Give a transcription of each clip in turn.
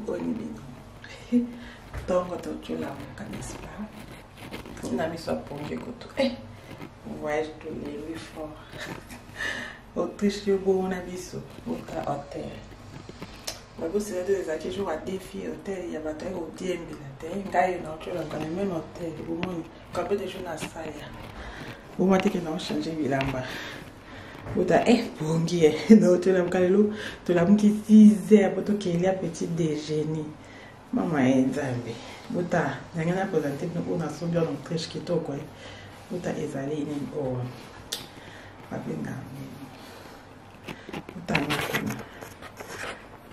Boni bino. Tongo tochula n'est-ce pas? Na mi soponge koto. Voyage to Louis fort. Autriche yo bo na biso. Ota hotel. Ma bo c'est deux aki jour à défi hôtel ya bataille au diembi la terre. Ngai na chola kana même hôtel. Bo moni kabe de jour na saya. Bo mate ke na changer bilamba. Ota bongie no chola mkalelo to la mki 6h poto ke il y a petit déjeuner. Mama nzambe. Buta nyangana présenter pour na sombia dans triche kitoko. Buta ezali ni o. Babenga. Buta na.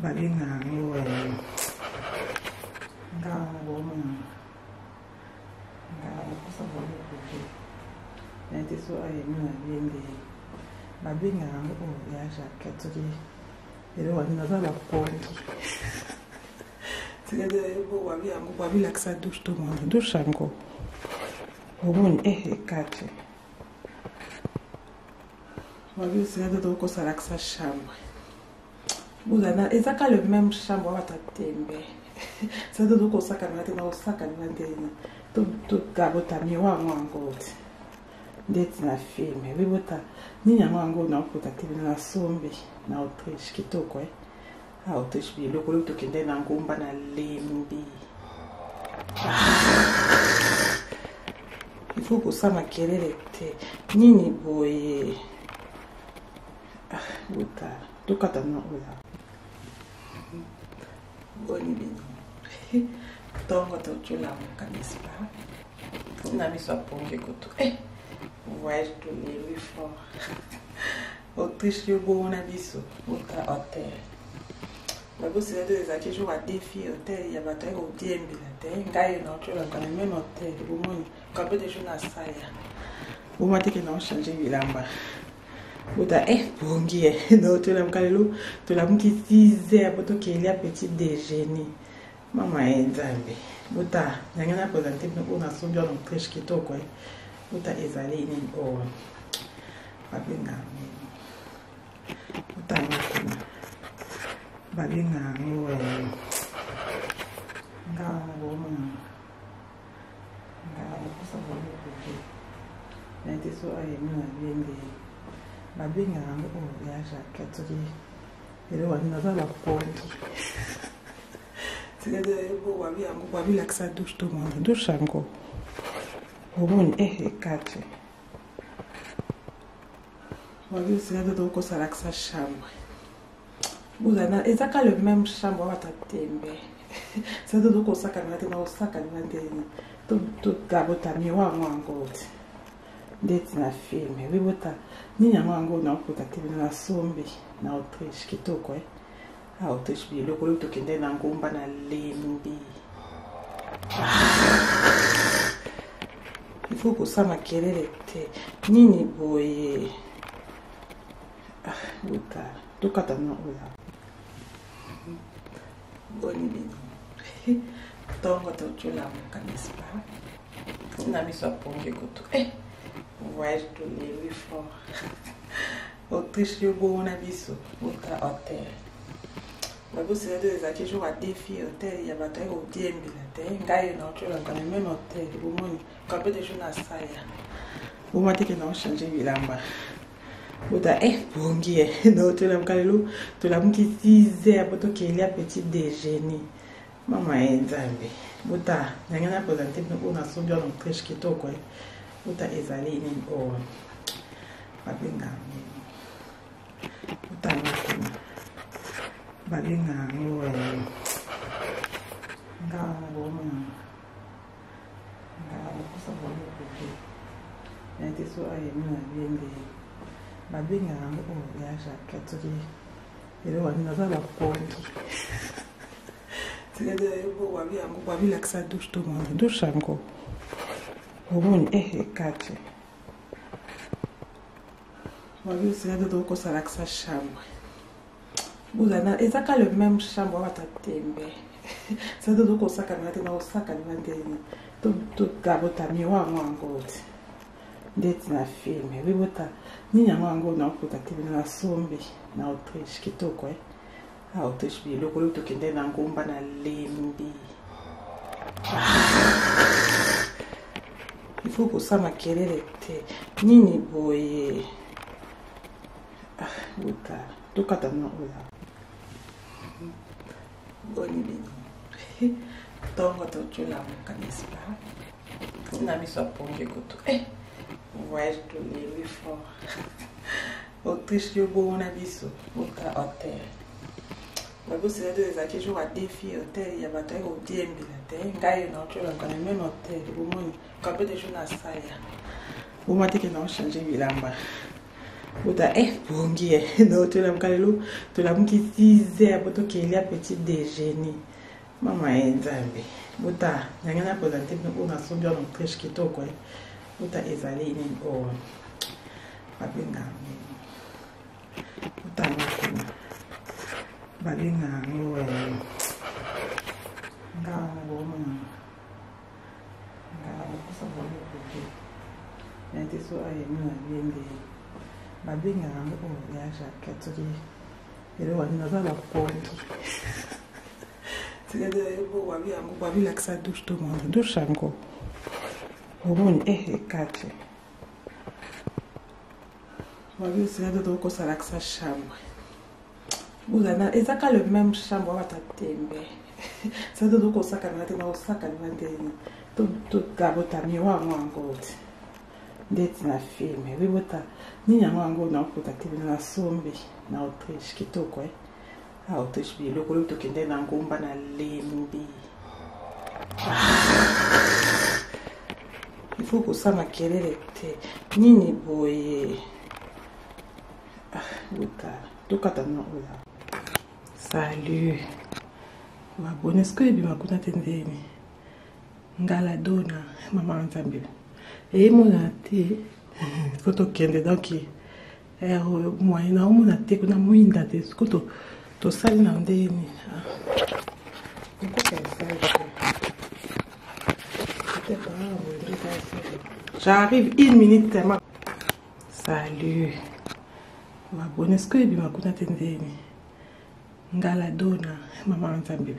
Babenga ngo ngawo mama. Ngawo kusabona kuke. Nti so ayemi na biende. Babenga ngo ya jakaturi. Ero wani nazala pongi. C'est beau, wabi laksa douche tout le monde. Douche encore. Au moins, quatre. Wabi c'est de donc ça laksa chambre. Boudana, et ça le même chambre va t'atteindre. C'est de donc ça quand on a ça quand on a tout gabota miwa encore. D'être na film, oui bota. Ni na encore na pour t'atteindre na sombe na Autriche kitoko Autriche bi lokolo tokende na ngomba na lembi. Il faut que ça makelele te. Nini boye. Buta. Tokata na ola. Boni bino. Tongo tochula n'est-ce pas? Na mi soponge koto. Voyage to Louis fort. Autriche yo bo na biso. Ota hotel. Ma bo c'est deux aki jour à défi hôtel ya bataille au diembi la terre. Ngai na chola kana même hôtel. Bo moni kabe de jour na saya. Bo mate ke na changer bilamba. Buta bongie no chola mkalelo to la mki 6h poto ke il y a petit déjeuner. Mama nzambe. Buta nyangana présenter pour na sombia dans triche kitoko. Buta ezali ni o. Babenga. Buta na babenga ngo ngawo mama. Ngawo kusabona kuke. Nti so ayemi na biende. Babenga ngo ya jakaturi. Ero wani nazala pongi. C'est beau, wabi laksa douche tout le monde. Douche encore. Au moins, quatre. Wabi c'est de donc ça laksa chambre. Boudana, et ça le même chambre va t'atteindre. C'est de donc ça quand on a ça quand on a tout gabota miwa encore. D'être na film, oui bota. Ni na mango na pour t'atteindre na sombe na Autriche kitoko Autriche bi lokolo tokende na ngomba na lembi. Il faut que ça makelele te. Nini boye. Buta. Tokata na ola. Boni bino. Tongo tochula n'est-ce pas? Na mi soponge koto. Voyage to Louis fort. Autriche yo bo na biso. Ota hotel. Ma bo c'est deux aki jour à défi hôtel ya bataille au diembi la terre. Ngai na chola kana même hôtel. Bo moni kabe de jour na saya. Bo mate ke na changer bilamba. Buta bongie no chola mkalelo to la mki 6h poto ke il y a petit déjeuner. Mama nzambe. Buta nyangana présenter pour na sombia dans triche kitoko. Buta ezali ni o. Babenga. Buta na. Babenga ngo ngawo mama. Ngawo kusabona kuke. Nti so ayemi na biende. Babenga ngo ya jakaturi. Ero wani nazala pongi. C'est beau, wabi laksa douche tout le monde. Douche encore. Au moins, quatre. Wabi c'est de donc ça laksa chambre. Boudana, et ça le même chambre va t'atteindre. C'est de donc ça quand on a ça quand on a tout gabota miwa encore. D'être na film, oui bota. Ni na mango na pour t'atteindre na sombe na Autriche kitoko Autriche biloko oyo tokende na ngomba na lembi. Il faut kosala makelele te. Nini boye? Buta. Tokata na oya. Boni bini. Tongo tochola mokanispa. Na miso ponge koto. Voyage to les fort. Autriche yo bon na biso. Buta hotel. Mais vous savez des acquis jours à défi hôtel, il y a pas de au DM de la terre. Gagne non tu on connaît même hôtel. Au moins quand peut des jours na ça ya. Au moins que non changer bilamba. Buta pongi non tu l'as kalelo, tu l'as mis 6 heures pour que il y a petit déjeuner. Mama nzambe. Buta nyangana présenter pour na sombi en Autriche qui to quoi. Buta ezali ni o. Babenga. Buta na balinga ngo ngango kusabona ukuthi nti so ayemina bende balinga ngo yasha katuri ero wani nazala ponto sigade yebo wabi laksa douche to monde douche ngo oboni kache wabi sigade to ko salaksa chambre. Vous avez exactement le même chambre à ta tembe. Ça doit donc ça quand on a ça quand on tout d'abord ta miroir encore. D'être na film. Oui bota ni ya wango na ko ta tebe na sombe na Autriche kito quoi. A Autriche bi lokolo to kende na ngomba na lembi. Il faut que ça makelele te. Nini boye? Bota tokata na oya. Salut. Ma bonne est-ce que bien kuna tendeni. Ngala dona mama nzambe. Mon ate photo kende donc moyen na mon ate kuna muinda te skoto to sali na ndeni. J'arrive 1 minute. Salut. Ma bonne est-ce que bien kuna tendeni. Ngala dona mama nzambe.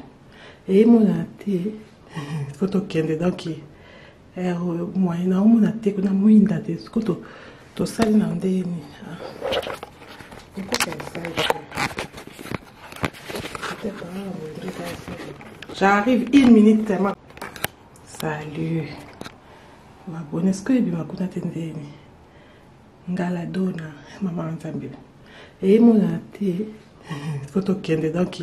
Mon ate photo kende donc moyen na mon ate kuna muinda te skoto to sali na ndeni. J'arrive 1 minute. Salut. Ma bonne est-ce que bien kuna tendeni. Ngala dona mama nzambe. Mon ate photo kende donc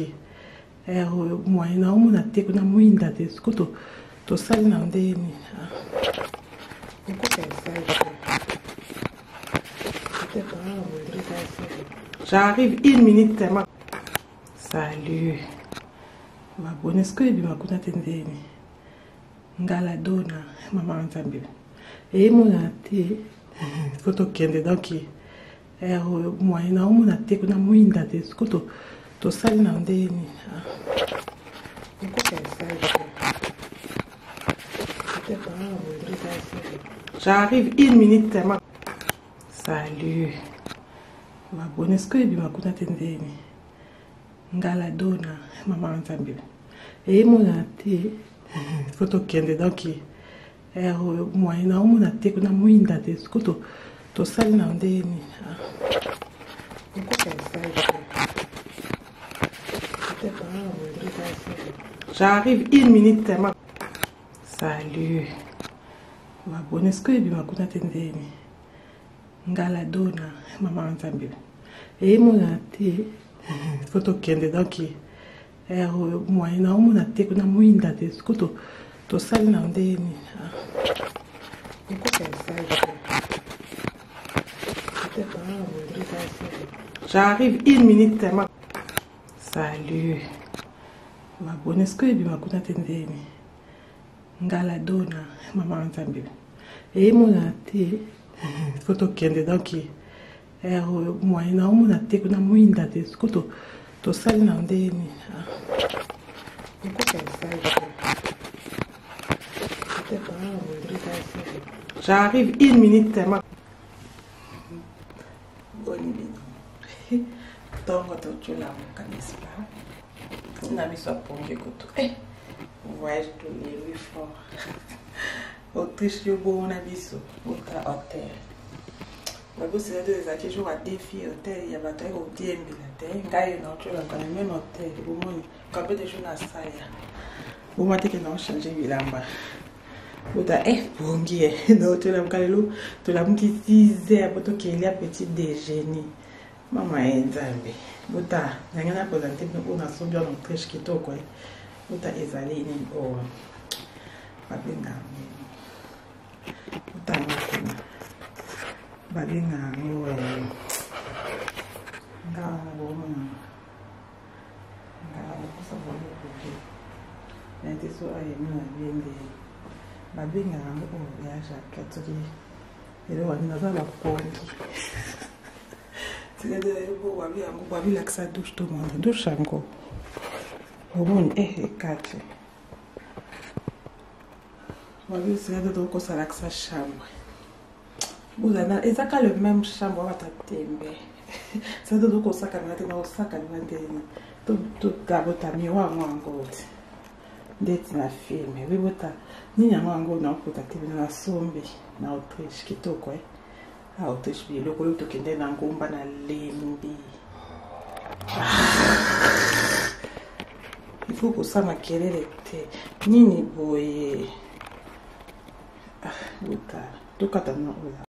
moyen na mon ate kuna muinda te skoto to sali na ndeni. J'arrive 1 minute. Salut. Ma bonne est-ce que bien kuna tendeni. Ngala dona mama nzambe. Mon ate photo kende donc moyen na mon ate kuna muinda te skoto to sali na ndeni. J'arrive 1 minute. Salut. Ma bonne est-ce que bien kuna tendeni. Ngala dona mama nzambe. Mon ate photo kende donc moyen na mon ate kuna muinda te skoto to sali na ndeni. J'arrive 1 minute. Salut. Ma bonne est-ce que bien kuna tendeni. Ngala dona mama nzambe. Mon ate photo kende donc moyen na mon ate kuna muinda te skoto to sali na ndeni. J'arrive 1 minute. Salut. Ma bonne est-ce que bien kuna tendeni. Ngala dona mama nzambe. Mon ate photo kende donc moyen na mon ate kuna muinda te skoto to sali na ndeni. J'arrive 1 minute. Boni bini. Tongo tochola mokanispa. na miso aponge kutu. Voyage to Louis fort. Autriche yo bon na biso ota hotel. Ba bo se de za toujours à défi hotel ya ba tayo diembi la te. Ngai na tu la kana même hotel. Bo moni quand de jour na saya. Bo mate que non changer bilamba. Ota bongi no tu la kalelo to la mki 6h poto ke il y a petit déjeuner. Mama enzambe. Bota ngana présenter no na so bien Autriche kitoko. Bota ezali ni o babenga utanga kuna babenga ngo ngango kusabona ukuthi nete so ayemina bende babenga ngo ya Jacques ele wana za la pongi tsigade bo wabi la ksa douche to monde douche ngo bon kati wabi tsigade to ko sala ksa chambre Bouzana, et ça le même chambre va t'atteindre. C'est de donc ça quand tu vas ça quand tu vas tout d'abord ta miwa encore. D'être na film, oui bota. Ni na ngo na ko t'atteindre na sombe na Autriche kitoko a Autriche bi le ko to kende na ngomba na lembi. Il faut que ça ma kelele te. Nini boye. Bota. To katana ola.